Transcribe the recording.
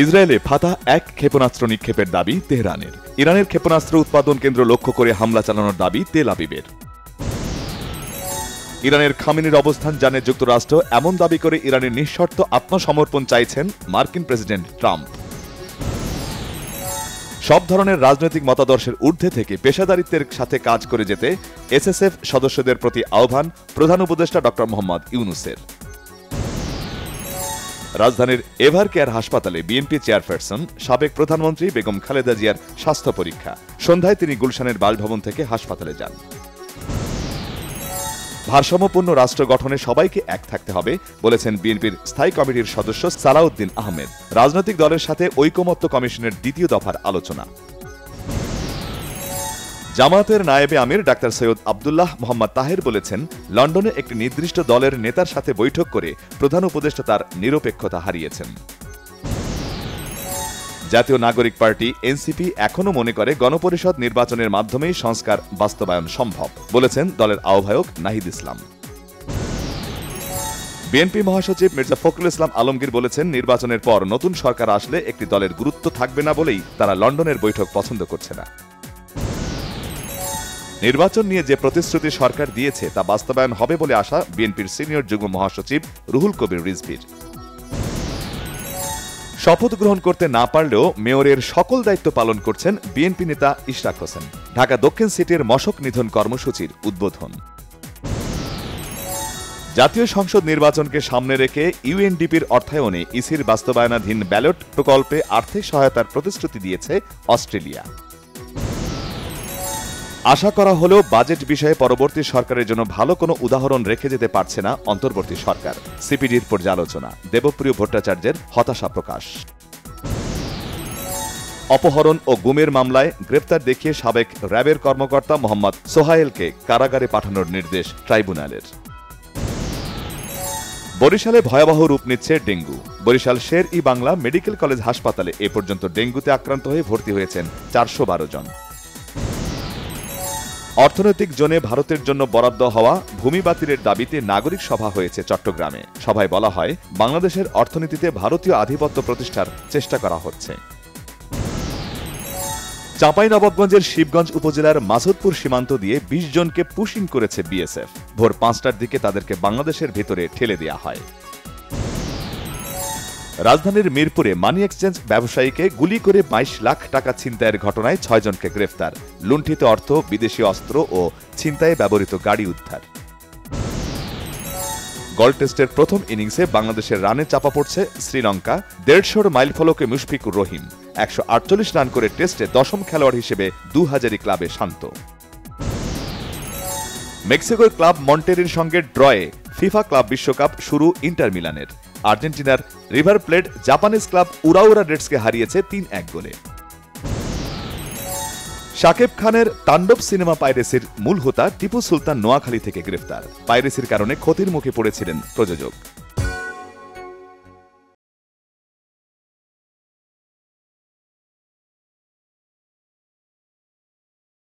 ইসরায়েলে ফাতাহ ১ ক্ষেপণাস্ত্র নিক্ষেপের দাবি তেহরানের। ইরানের ক্ষেপণাস্ত্র উৎপাদন কেন্দ্র লক্ষ্য করে হামলা চালানোর দাবি তেল আবিবের। ইরানের খামেনির অবস্থান জানে যুক্তরাষ্ট্র, এমন দাবি করে ইরানের নিঃশর্ত আত্মসমর্পণ চাইছেন মার্কিন প্রেসিডেন্ট ট্রাম্প। সব ধরনের রাজনৈতিক মতাদর্শের ঊর্ধ্বে থেকে পেশাদারিত্বের সাথে কাজ করে যেতে এসএসএফ সদস্যদের প্রতি আহ্বান প্রধান উপদেষ্টা ড. মোহাম্মদ ইউনূসের। রাজধানীর এভার কেয়ার হাসপাতালে বিএনপি চেয়ারপারসন সাবেক প্রধানমন্ত্রী বেগম খালেদা জিয়ার স্বাস্থ্য পরীক্ষা। সন্ধ্যায় তিনি গুলশানের বাসভবন থেকে হাসপাতালে যান। ভারসাম্যপূর্ণ রাষ্ট্র গঠনে সবাইকে এক থাকতে হবে বলেছেন বিএনপির স্থায়ী কমিটির সদস্য সালাউদ্দিন আহমেদ। রাজনৈতিক দলের সাথে ঐকমত্য কমিশনের দ্বিতীয় দফার আলোচনা। জামায়াতের নায়েবে আমির ডাক্তার সৈয়দ আব্দুল্লাহ মোহাম্মদ তাহের বলেছেন, লন্ডনে একটি নির্দিষ্ট দলের নেতার সাথে বৈঠক করে প্রধান উপদেষ্টা তার নিরপেক্ষতা হারিয়েছেন। জাতীয় নাগরিক পার্টি এনসিপি এখনও মনে করে গণপরিষদ নির্বাচনের মাধ্যমেই সংস্কার বাস্তবায়ন সম্ভব বলেছেন দলের আহ্বায়ক নাহিদ ইসলাম। বিএনপি মহাসচিব মির্জা ফখরুল ইসলাম আলমগীর বলেছেন, নির্বাচনের পর নতুন সরকার আসলে একটি দলের গুরুত্ব থাকবে না বলেই তারা লন্ডনের বৈঠক পছন্দ করছে না। নির্বাচন নিয়ে যে প্রতিশ্রুতি সরকার দিয়েছে তা বাস্তবায়ন হবে বলে আশা বিএনপির সিনিয়র যুগ্ম মহাসচিব রুহুল কবির রিজভীর। শপথ গ্রহণ করতে না পারলেও মেয়রের সকল দায়িত্ব পালন করছেন বিএনপি নেতা ইশরাক হোসেন। ঢাকা দক্ষিণ সিটির মশক নিধন কর্মসূচির উদ্বোধন। জাতীয় সংসদ নির্বাচনকে সামনে রেখে ইউএনডিপির অর্থায়নে ইসির বাস্তবায়নাধীন ব্যালট প্রকল্পে আর্থিক সহায়তার প্রতিশ্রুতি দিয়েছে অস্ট্রেলিয়া। আশা করা হলেও বাজেট বিষয়ে পরবর্তী সরকারের জন্য ভালো কোনো উদাহরণ রেখে যেতে পারছে না অন্তর্বর্তী সরকার। সিপিডির পর্যালোচনা। দেবপ্রিয় ভট্টাচার্যের হতাশা প্রকাশ। অপহরণ ও গুমের মামলায় গ্রেপ্তার দেখিয়ে সাবেক র্যাবের কর্মকর্তা মোহাম্মদ সোহায়েলকে কারাগারে পাঠানোর নির্দেশ ট্রাইব্যুনালের। বরিশালে ভয়াবহ রূপ নিচ্ছে dengue. Barishal Sher-e-Bangla medical college হাসপাতালে এ পর্যন্ত ডেঙ্গুতে আক্রান্ত হয়ে ভর্তি হয়েছেন ৪১২ জন। অর্থনৈতিক জোনে ভারতের জন্য বরাদ্দ হওয়া ভূমি বাতিলের দাবিতে নাগরিক সভা হয়েছে চট্টগ্রামে। সভায় বলা হয়, বাংলাদেশের অর্থনীতিতে ভারতীয় আধিপত্য প্রতিষ্ঠার চেষ্টা করা হচ্ছে। চাঁপাইনবাবগঞ্জের শিবগঞ্জ উপজেলার মাসুদপুর সীমান্ত দিয়ে ২০ জনকে পুশিং করেছে বিএসএফ। ভোর ৫টার দিকে তাদেরকে বাংলাদেশের ভেতরে ঠেলে দেওয়া হয়। রাজধানীর মিরপুরে মানি এক্সচেঞ্জ ব্যবসায়ীকে গুলি করে ২২ লাখ টাকা ছিনতাইয়ের ঘটনায় ৬ জনকে গ্রেফতার। লুণ্ঠিত অর্থ, বিদেশি অস্ত্র ও ছিনতাইয়ে ব্যবহৃত গাড়ি উদ্ধার। গলফ টেস্টের প্রথম ইনিংসে বাংলাদেশের রানে চাপা পড়ছে শ্রীলঙ্কা। ১৫০ মাইলফলকে মুশফিকুর রহিম ১৪৮ রান করে টেস্টে ১০ম খেলোয়াড় হিসেবে ২০০০ ক্লাবে শান্ত। মেক্সিকোর ক্লাব মন্টেরির সঙ্গে ড্রয়ে ফিফা ক্লাব বিশ্বকাপ শুরু ইন্টার মিলানের। আর্জেন্টিনার রিভার প্লেট জাপানিজ ক্লাব উরাউরা রেডসকে হারিয়েছে ৩-১ গোলে। শাকিব খানের তাণ্ডব সিনেমা পাইরেসির মূল হোতা টিপু সুলতান নোয়াখালী থেকে গ্রেফতার। পাইরেসির কারণে ক্ষতির মুখে পড়েছিলেন প্রযোজক।